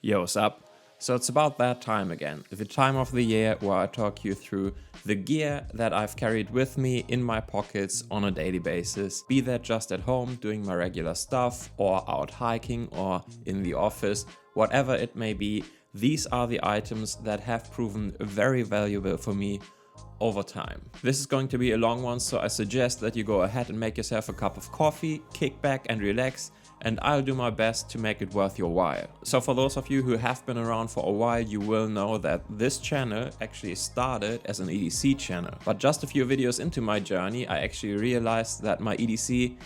Yo, what's up? So it's about that time again, the time of the year where I talk you through the gear that I've carried with me in my pockets on a daily basis, be that just at home doing my regular stuff or out hiking or in the office, whatever it may be. These are the items that have proven very valuable for me over time. This is going to be a long one, so I suggest that you go ahead and make yourself a cup of coffee, kick back and relax, and I'll do my best to make it worth your while. So for those of you who have been around for a while, you will know that this channel actually started as an EDC channel. But just a few videos into my journey, I actually realized that my EDC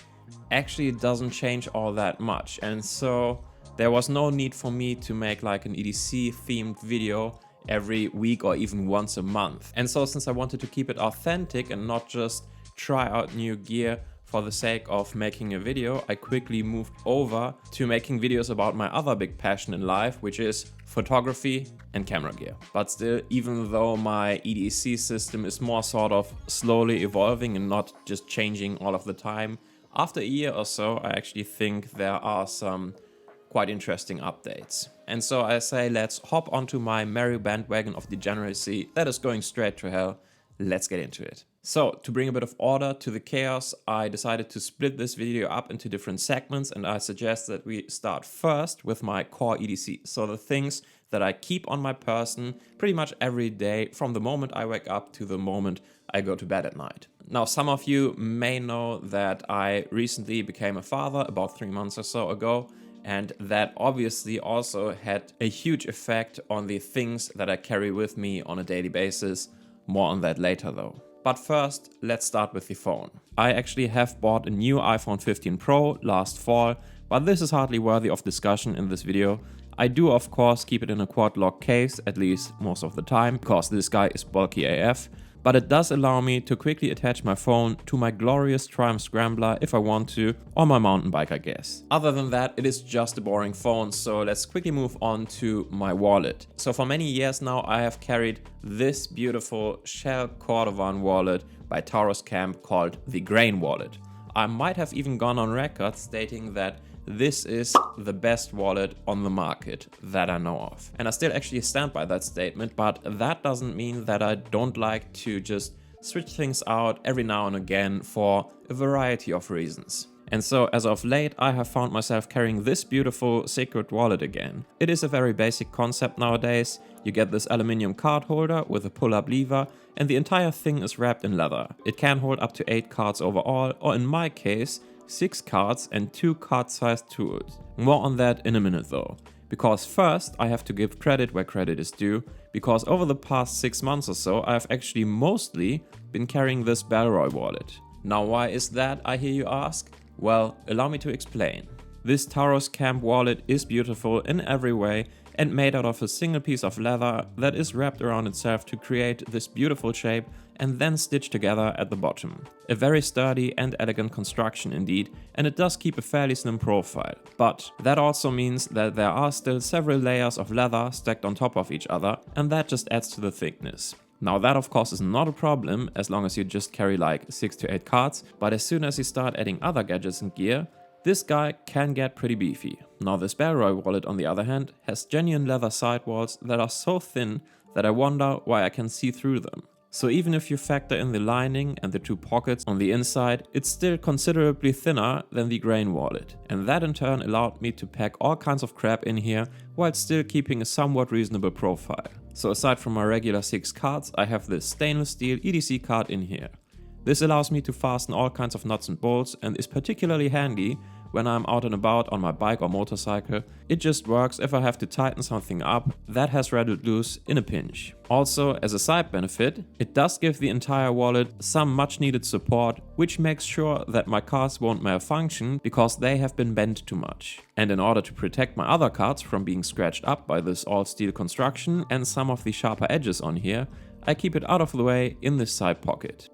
actually doesn't change all that much. And so there was no need for me to make like an EDC themed video every week or even once a month. And so since I wanted to keep it authentic and not just try out new gear for the sake of making a video, I quickly moved over to making videos about my other big passion in life, which is photography and camera gear. But still, even though my EDC system is more sort of slowly evolving and not just changing all of the time, after a year or so, I actually think there are some quite interesting updates. And so I say, let's hop onto my merry bandwagon of degeneracy that is going straight to hell. Let's get into it. So to bring a bit of order to the chaos, I decided to split this video up into different segments, and I suggest that we start first with my core EDC. So the things that I keep on my person pretty much every day from the moment I wake up to the moment I go to bed at night. Now, some of you may know that I recently became a father about 3 months or so ago, and that obviously also had a huge effect on the things that I carry with me on a daily basis. More on that later though. But first, let's start with the phone. I actually have bought a new iPhone 15 Pro last fall, but this is hardly worthy of discussion in this video. I do of course keep it in a quad lock case, at least most of the time, because this guy is bulky AF. But it does allow me to quickly attach my phone to my glorious Triumph Scrambler if I want to, or my mountain bike I guess. Other than that, it is just a boring phone, so let's quickly move on to my wallet. So for many years now I have carried this beautiful Shell Cordovan wallet by Taurus Camp called the Grain Wallet. I might have even gone on record stating that this is the best wallet on the market that I know of. And I still actually stand by that statement, but that doesn't mean that I don't like to just switch things out every now and again for a variety of reasons. And so as of late, I have found myself carrying this beautiful Sacred wallet again. It is a very basic concept nowadays. You get this aluminium card holder with a pull-up lever, and the entire thing is wrapped in leather. It can hold up to 8 cards overall, or in my case, 6 cards and 2 card-sized tools. More on that in a minute though. Because first, I have to give credit where credit is due, because over the past 6 months or so, I have actually mostly been carrying this Bellroy wallet. Now why is that, I hear you ask? Well, allow me to explain. This Taurus Camp wallet is beautiful in every way and made out of a single piece of leather that is wrapped around itself to create this beautiful shape and then stitched together at the bottom. A very sturdy and elegant construction indeed, and it does keep a fairly slim profile. But that also means that there are still several layers of leather stacked on top of each other, and that just adds to the thickness. Now that of course is not a problem as long as you just carry like 6 to 8 cards, but as soon as you start adding other gadgets and gear, this guy can get pretty beefy. Now this Bellroy wallet on the other hand has genuine leather sidewalls that are so thin that I wonder why I can see through them. So even if you factor in the lining and the 2 pockets on the inside, it's still considerably thinner than the Grain wallet. And that in turn allowed me to pack all kinds of crap in here while still keeping a somewhat reasonable profile. So aside from my regular 6 cards, I have this stainless steel EDC card in here. This allows me to fasten all kinds of nuts and bolts and is particularly handy when I'm out and about on my bike or motorcycle. It just works if I have to tighten something up that has rattled loose in a pinch. Also, as a side benefit, it does give the entire wallet some much needed support, which makes sure that my cards won't malfunction because they have been bent too much. And in order to protect my other cards from being scratched up by this all steel construction and some of the sharper edges on here, I keep it out of the way in this side pocket.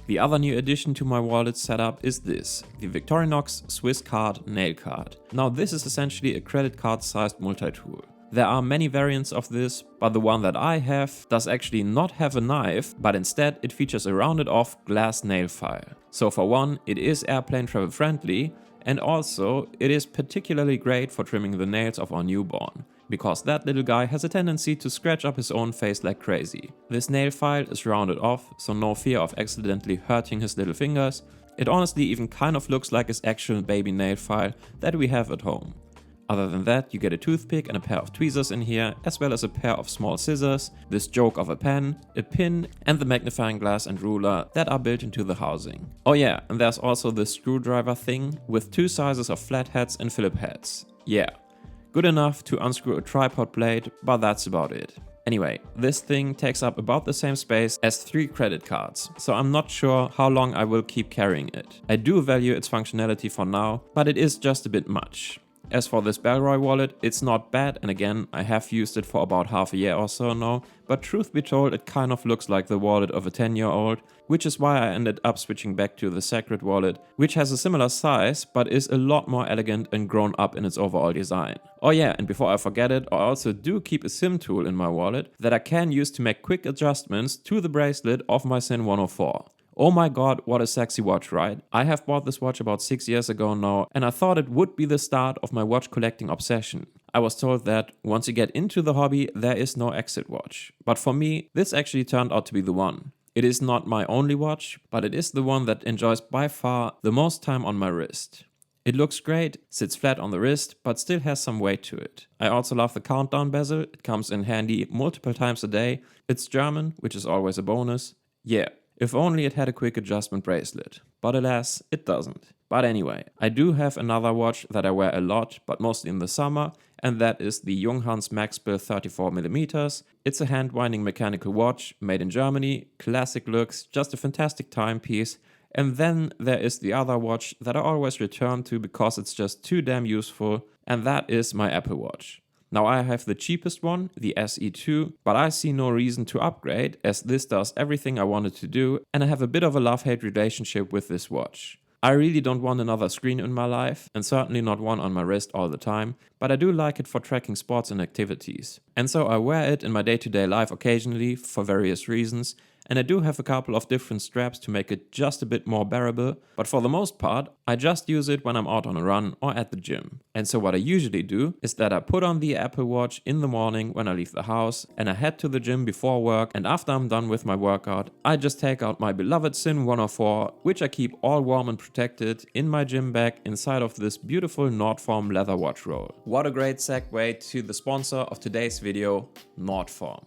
The other new addition to my wallet setup is this, the Victorinox Swiss Card Nail Card. Now this is essentially a credit card sized multi-tool. There are many variants of this, but the one that I have does actually not have a knife, but instead it features a rounded off glass nail file. So for one, it is airplane travel friendly, and also it is particularly great for trimming the nails of our newborn. because that little guy has a tendency to scratch up his own face like crazy. This nail file is rounded off, so no fear of accidentally hurting his little fingers. It honestly even kind of looks like his actual baby nail file that we have at home. Other than that, you get a toothpick and a pair of tweezers in here, as well as a pair of small scissors, this joke of a pen, a pin, and the magnifying glass and ruler that are built into the housing. Oh yeah, and there's also this screwdriver thing with 2 sizes of flatheads and Phillip heads. Yeah, good enough to unscrew a tripod blade, but that's about it. Anyway, this thing takes up about the same space as 3 credit cards, so I'm not sure how long I will keep carrying it. I do value its functionality for now, but it is just a bit much. As for this Bellroy wallet, it's not bad, and again, I have used it for about half a year or so now, but truth be told, it kind of looks like the wallet of a 10-year-old, which is why I ended up switching back to the Sacred wallet, which has a similar size, but is a lot more elegant and grown up in its overall design. Oh yeah, and before I forget it, I also do keep a SIM tool in my wallet that I can use to make quick adjustments to the bracelet of my SIN 104. Oh my god, what a sexy watch, right? I have bought this watch about 6 years ago now, and I thought it would be the start of my watch collecting obsession. I was told that once you get into the hobby, there is no exit watch. But for me, this actually turned out to be the one. It is not my only watch, but it is the one that enjoys by far the most time on my wrist. It looks great, sits flat on the wrist, but still has some weight to it. I also love the countdown bezel, it comes in handy multiple times a day. It's German, which is always a bonus. Yeah. If only it had a quick adjustment bracelet, but alas, it doesn't. But anyway, I do have another watch that I wear a lot, but mostly in the summer, and that is the Junghans Maxbill 34mm. It's a hand-winding mechanical watch, made in Germany, classic looks, just a fantastic timepiece. And then there is the other watch that I always return to because it's just too damn useful, and that is my Apple Watch. Now I have the cheapest one, the SE2, but I see no reason to upgrade as this does everything I wanted to do, and I have a bit of a love-hate relationship with this watch. I really don't want another screen in my life, and certainly not one on my wrist all the time, but I do like it for tracking sports and activities. And so I wear it in my day-to-day life occasionally for various reasons, and I do have a couple of different straps to make it just a bit more bearable, but for the most part, I just use it when I'm out on a run or at the gym. And so what I usually do is that I put on the Apple Watch in the morning when I leave the house, and I head to the gym before work, and after I'm done with my workout, I just take out my beloved SIN 104, which I keep all warm and protected in my gym bag inside of this beautiful Nordform leather watch roll. What a great segue to the sponsor of today's video, Nordform.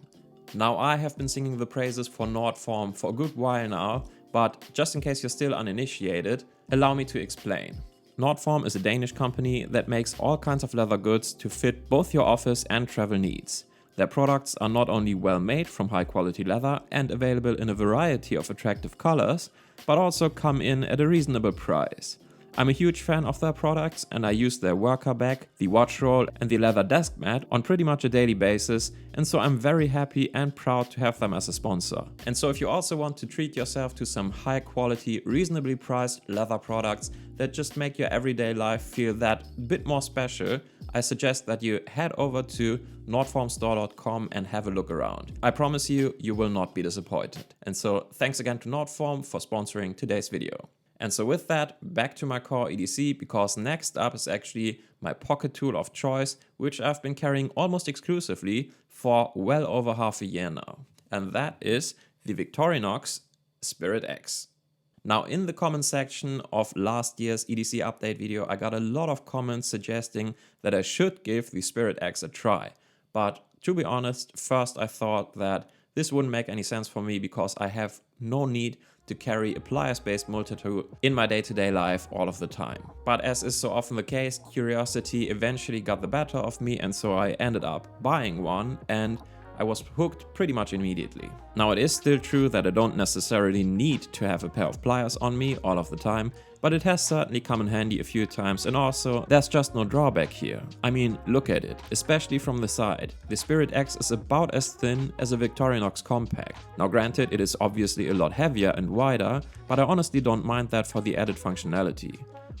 Now I have been singing the praises for Nordform for a good while now, but just in case you're still uninitiated, allow me to explain. Nordform is a Danish company that makes all kinds of leather goods to fit both your office and travel needs. Their products are not only well made from high quality leather and available in a variety of attractive colors, but also come in at a reasonable price. I'm a huge fan of their products and I use their worker bag, the watch roll and the leather desk mat on pretty much a daily basis, and so I'm very happy and proud to have them as a sponsor. And so if you also want to treat yourself to some high quality, reasonably priced leather products that just make your everyday life feel that bit more special, I suggest that you head over to nordformstore.com and have a look around. I promise you, you will not be disappointed. And so thanks again to Nordform for sponsoring today's video. And so with that, back to my core EDC, because next up is actually my pocket tool of choice, which I've been carrying almost exclusively for well over half a year now. And that is the Victorinox Spirit X. Now in the comment section of last year's EDC update video, I got a lot of comments suggesting that I should give the Spirit X a try. But to be honest, first I thought that this wouldn't make any sense for me because I have no need to carry a pliers-based multitool in my day-to-day life all of the time. But as is so often the case, curiosity eventually got the better of me, and so I ended up buying one, and I was hooked pretty much immediately. Now it is still true that I don't necessarily need to have a pair of pliers on me all of the time, but it has certainly come in handy a few times, and also there's just no drawback here. I mean, look at it, especially from the side. The Spirit X is about as thin as a Victorinox compact. Now granted, it is obviously a lot heavier and wider, but I honestly don't mind that for the added functionality.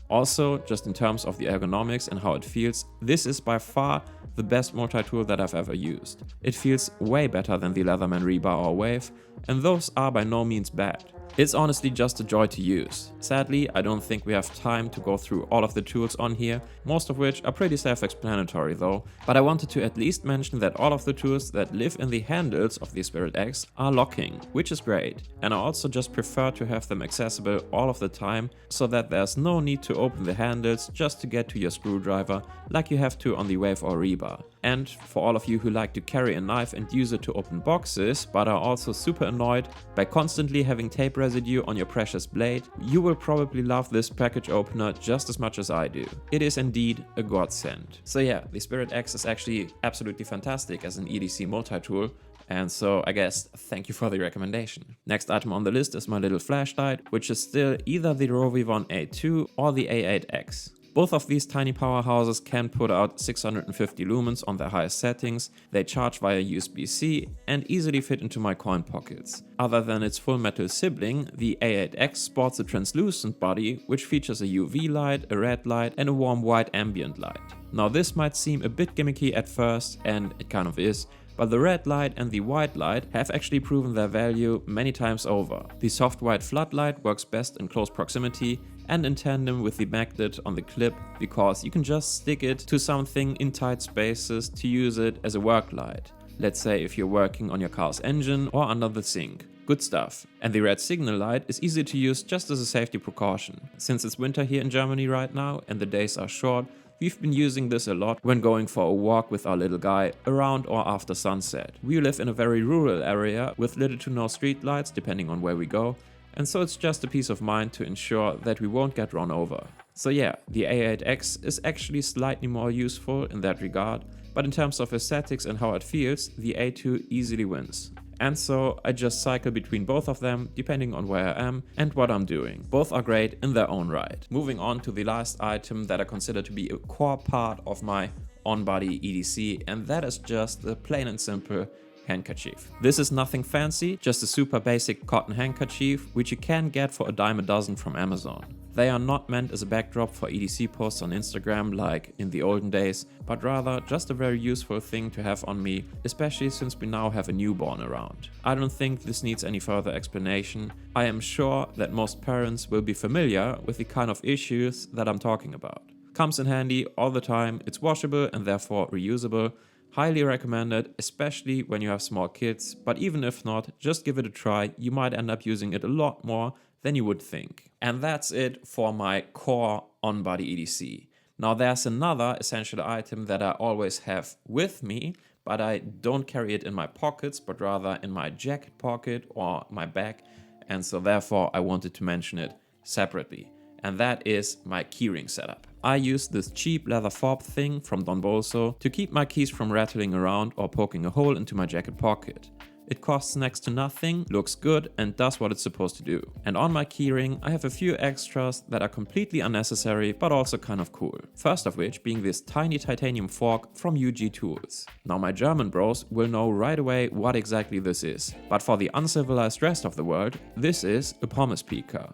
Also, just in terms of the ergonomics and how it feels, this is by far the best multi-tool that I've ever used. It feels way better than the Leatherman Rebar or Wave, and those are by no means bad. It's honestly just a joy to use. Sadly, I don't think we have time to go through all of the tools on here, most of which are pretty self-explanatory though, but I wanted to at least mention that all of the tools that live in the handles of the Spirit X are locking, which is great, and I also just prefer to have them accessible all of the time so that there's no need to open the handles just to get to your screwdriver like you have to on the Wave or Rebar. And for all of you who like to carry a knife and use it to open boxes, but are also super annoyed by constantly having tape residue on your precious blade, you will probably love this package opener just as much as I do. It is indeed a godsend. So yeah, the Spirit X is actually absolutely fantastic as an EDC multi-tool, and so I guess thank you for the recommendation. Next item on the list is my little flashlight, which is still either the Rovivon A2 or the A8X. Both of these tiny powerhouses can put out 650 lumens on their highest settings, they charge via USB-C and easily fit into my coin pockets. Other than its full metal sibling, the A8X sports a translucent body which features a UV light, a red light and a warm white ambient light. Now this might seem a bit gimmicky at first, and it kind of is, but the red light and the white light have actually proven their value many times over. The soft white floodlight works best in close proximity and in tandem with the magnet on the clip, because you can just stick it to something in tight spaces to use it as a work light. Let's say if you're working on your car's engine or under the sink. Good stuff. And the red signal light is easy to use just as a safety precaution. Since it's winter here in Germany right now and the days are short, we've been using this a lot when going for a walk with our little guy around or after sunset. We live in a very rural area with little to no street lights depending on where we go, and so it's just a peace of mind to ensure that we won't get run over. So yeah, the A8X is actually slightly more useful in that regard, but in terms of aesthetics and how it feels, the A2 easily wins. And so I just cycle between both of them depending on where I am and what I'm doing. Both are great in their own right. Moving on to the last item that I consider to be a core part of my on-body EDC, and that is just the plain and simple handkerchief. This is nothing fancy, just a super basic cotton handkerchief which you can get for a dime a dozen from Amazon. They are not meant as a backdrop for EDC posts on Instagram like in the olden days, but rather just a very useful thing to have on me, especially since we now have a newborn around. I don't think this needs any further explanation. I am sure that most parents will be familiar with the kind of issues that I'm talking about. Comes in handy all the time, it's washable and therefore reusable. Highly recommended, especially when you have small kids, but even if not, just give it a try, you might end up using it a lot more than you would think. And that's it for my core on-body EDC. Now there's another essential item that I always have with me, but I don't carry it in my pockets, but rather in my jacket pocket or my bag, and so therefore I wanted to mention it separately. And that is my keyring setup. I use this cheap leather fob thing from Don Bolso to keep my keys from rattling around or poking a hole into my jacket pocket. It costs next to nothing, looks good and does what it's supposed to do. And on my keyring I have a few extras that are completely unnecessary but also kind of cool. First of which being this tiny titanium fork from UG Tools. Now my German bros will know right away what exactly this is, but for the uncivilized rest of the world, this is a pommes picker.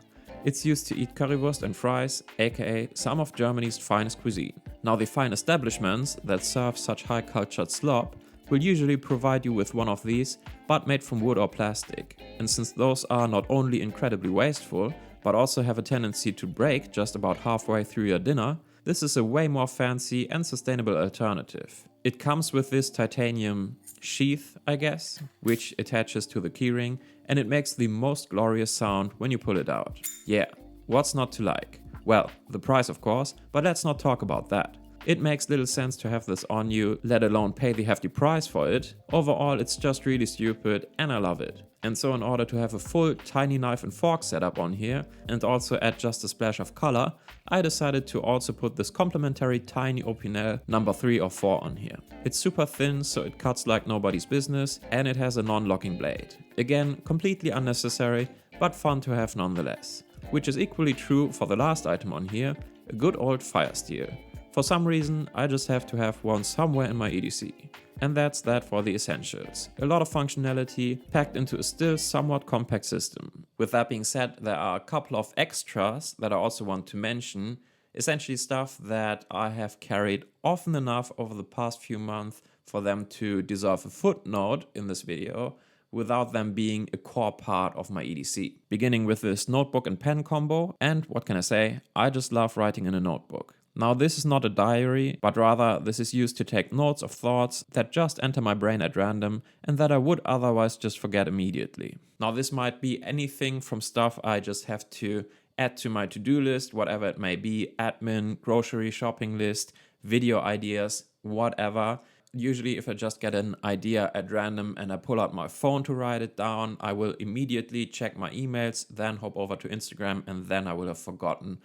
It's used to eat currywurst and fries, aka some of Germany's finest cuisine. Now the fine establishments that serve such high cultured slop will usually provide you with one of these, but made from wood or plastic. And since those are not only incredibly wasteful, but also have a tendency to break just about halfway through your dinner, this is a way more fancy and sustainable alternative. It comes with this titanium sheath, I guess, which attaches to the keyring, and it makes the most glorious sound when you pull it out. Yeah, what's not to like? Well, the price of course, but let's not talk about that. It makes little sense to have this on you, let alone pay the hefty price for it. Overall, it's just really stupid and I love it. And so in order to have a full tiny knife and fork setup on here and also add just a splash of color, I decided to also put this complementary tiny Opinel number 3 or 4 on here. It's super thin, so it cuts like nobody's business, and it has a non-locking blade. Again, completely unnecessary, but fun to have nonetheless. Which is equally true for the last item on here, a good old fire steel. For some reason, I just have to have one somewhere in my EDC. And that's that for the essentials. A lot of functionality packed into a still somewhat compact system. With that being said, there are a couple of extras that I also want to mention, Essentially stuff that I have carried often enough over the past few months for them to deserve a footnote in this video without them being a core part of my EDC. Beginning with this notebook and pen combo, and what can I say, I just love writing in a notebook. Now this is not a diary, but rather this is used to take notes of thoughts that just enter my brain at random and that I would otherwise just forget immediately. Now this might be anything from stuff I just have to add to my to-do list, whatever it may be, admin, grocery shopping list, video ideas, whatever. Usually if I just get an idea at random and I pull out my phone to write it down, I will immediately check my emails, then hop over to Instagram, and then I will have forgotten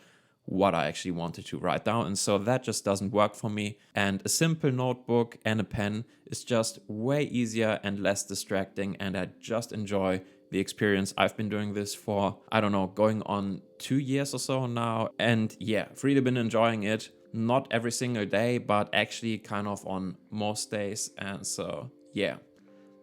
what I actually wanted to write down. And so that just doesn't work for me. And a simple notebook and a pen is just way easier and less distracting. And I just enjoy the experience. I've been doing this for, I don't know, going on 2 years or so now. And yeah, I've really been enjoying it. Not every single day, but actually kind of on most days. And so yeah,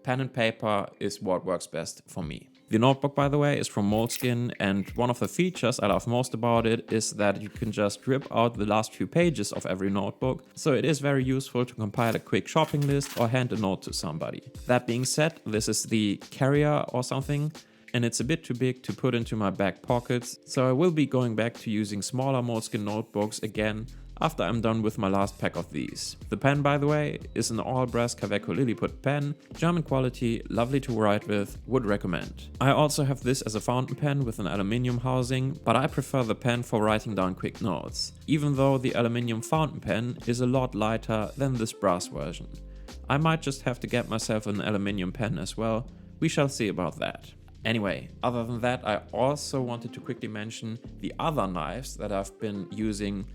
pen and paper is what works best for me. The notebook, by the way, is from Moleskine, and one of the features I love most about it is that you can just rip out the last few pages of every notebook, so it is very useful to compile a quick shopping list or hand a note to somebody. That being said, this is the carrier or something, and it's a bit too big to put into my back pockets, so I will be going back to using smaller Moleskine notebooks again after I'm done with my last pack of these. The pen, by the way, is an all-brass Kaweco Lilliput pen, German quality, lovely to write with, would recommend. I also have this as a fountain pen with an aluminium housing, but I prefer the pen for writing down quick notes, even though the aluminium fountain pen is a lot lighter than this brass version. I might just have to get myself an aluminium pen as well, we shall see about that. Anyway, other than that, I also wanted to quickly mention the other knives that I've been using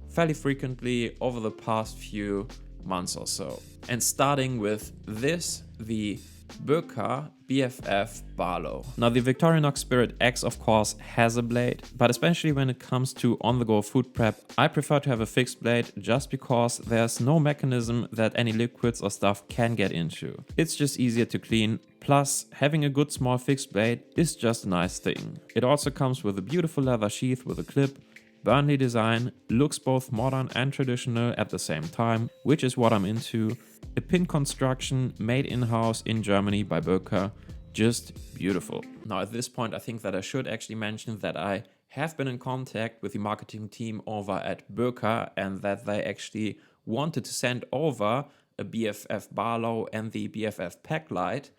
fairly frequently over the past few months or so. And starting with this, the Böker BFF Barlow. Now the Victorinox Spirit X of course has a blade, but especially when it comes to on-the-go food prep, I prefer to have a fixed blade just because there's no mechanism that any liquids or stuff can get into. It's just easier to clean, plus having a good small fixed blade is just a nice thing. It also comes with a beautiful leather sheath with a clip, Burnley design, looks both modern and traditional at the same time, which is what I'm into. A pin construction made in-house in Germany by Böker, just beautiful. Now at this point I think that I should actually mention that I have been in contact with the marketing team over at Böker and that they actually wanted to send over a BFF Barlow and the BFF Packlight,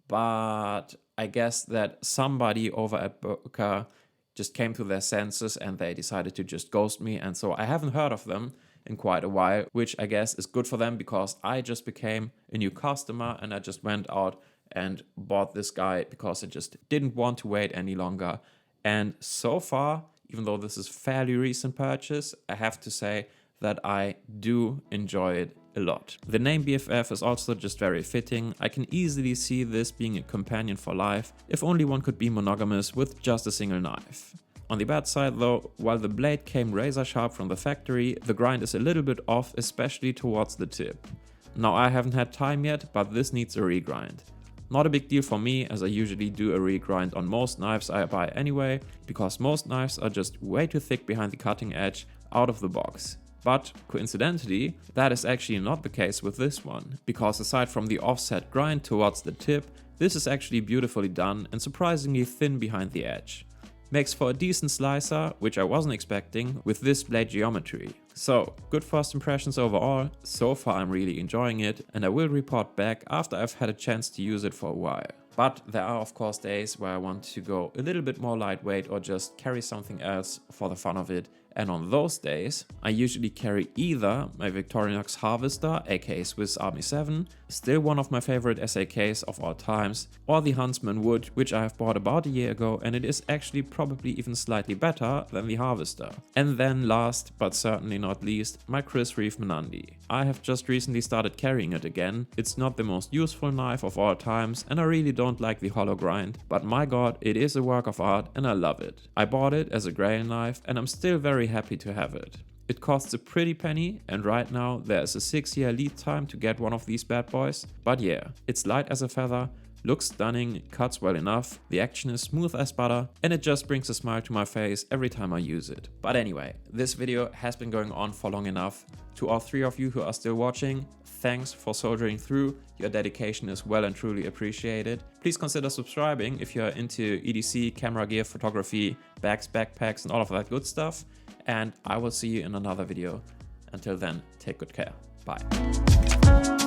but I guess that somebody over at Böker just came to their senses and they decided to just ghost me, and so I haven't heard of them in quite a while, which I guess is good for them because I just became a new customer and I just went out and bought this guy because I just didn't want to wait any longer. And so far, even though this is a fairly recent purchase, I have to say that I do enjoy it a lot. The name BFF is also just very fitting. I can easily see this being a companion for life, if only one could be monogamous with just a single knife. On the bad side though, while the blade came razor sharp from the factory, the grind is a little bit off, especially towards the tip. Now I haven't had time yet, but this needs a regrind. Not a big deal for me, as I usually do a regrind on most knives I buy anyway, because most knives are just way too thick behind the cutting edge out of the box. But coincidentally, that is actually not the case with this one, because aside from the offset grind towards the tip, this is actually beautifully done and surprisingly thin behind the edge. Makes for a decent slicer, which I wasn't expecting, with this blade geometry. So, good first impressions overall. So far I'm really enjoying it, and I will report back after I've had a chance to use it for a while. But there are of course days where I want to go a little bit more lightweight or just carry something else for the fun of it. And on those days, I usually carry either my Victorinox Harvester, aka Swiss Army 7, still one of my favorite SAKs of all times, or the Huntsman Wood, which I have bought about a year ago, and it is actually probably even slightly better than the Harvester. And then last, but certainly not least, my Chris Reeve Menandi. I have just recently started carrying it again. It's not the most useful knife of all times, and I really don't like the hollow grind, but my god, it is a work of art and I love it. I bought it as a grail knife and I'm still very happy to have it. It costs a pretty penny, and right now there is a 6-year lead time to get one of these bad boys, but yeah, it's light as a feather, looks stunning, cuts well enough, the action is smooth as butter, and it just brings a smile to my face every time I use it. But anyway, this video has been going on for long enough. To all 3 of you who are still watching, thanks for soldiering through. Your dedication is well and truly appreciated. Please consider subscribing if you're into EDC, camera gear, photography, bags, backpacks, and all of that good stuff. And I will see you in another video. Until then, take good care. Bye.